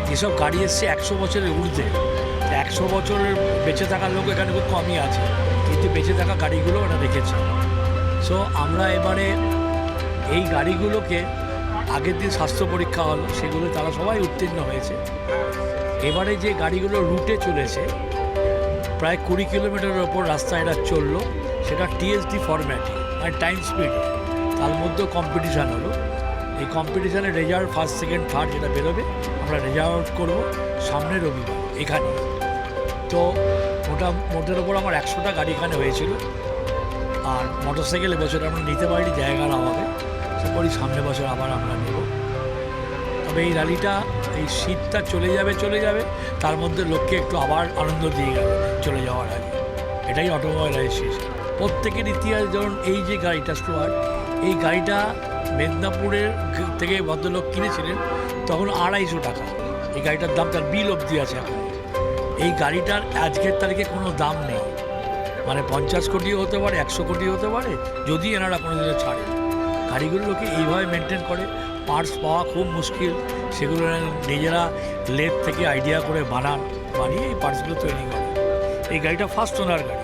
যেসব গাড়ি এসছে 100 বছরের ঊর্ধ্বে, 100 বছরের বেঁচে থাকার লোক এখানে খুব কমই আছে, কিন্তু বেঁচে থাকা গাড়িগুলো ওরা রেখেছে। সো আমরা এবারে এই গাড়িগুলোকে, আগের দিন স্বাস্থ্য পরীক্ষা হলো, সেগুলো তারা সবাই উত্তীর্ণ হয়েছে। এবারে যে গাড়িগুলো রুটে চলেছে, প্রায় 20 কিলোমিটারের ওপর রাস্তা এরা চললো, সেটা টিএসডি ফরম্যাটে, মানে টাইম স্পিড। তার মধ্যেও কম্পিটিশান হলো। এই কম্পিটিশানের রেজাল্ট ফার্স্ট, সেকেন্ড, থার্ড যেটা বেরোবে, আমরা রেজাল্ট করবো সামনের রবিবার এখানে। তো মোটের ওপর আমার 100টা গাড়ি এখানে হয়েছিল। আর মোটরসাইকেল এবছর আমরা নিতে পারিনি, জায়গার অভাবে। সে করি সামনে বছর আবার আমরা নেব। তবে এই র্যালিটা, এই শীতটা চলে যাবে, তার মধ্যে লোককে একটু আবার আনন্দ দিয়ে গেল চলে যাওয়ার আগে। এটাই অটোমোবাইল র্যালি শেষ। প্রত্যেকের ইতিহাস, যেমন এই যে গাড়িটা স্টুয়ার্ট, এই গাড়িটা মেদিনীপুরের থেকে ভদ্রলোক কিনেছিলেন তখন 250 টাকা। এই গাড়িটার দাম, তার বিল অবধি আছে এখন। এই গাড়িটার আজকের তারিখে কোনো দাম নেই, মানে 50 কোটিও হতে পারে, 100 কোটিও হতে পারে, যদি এনারা কোনো দিনে ছাড়েন। গাড়িগুলোকে এইভাবে মেনটেন করে, পার্টস পাওয়া খুব মুশকিল। সেগুলো নিজেরা লেদ থেকে আইডিয়া করে বানিয়ে এই পার্টসগুলো তৈরি করে। এই গাড়িটা ফার্স্ট ওনার গাড়ি।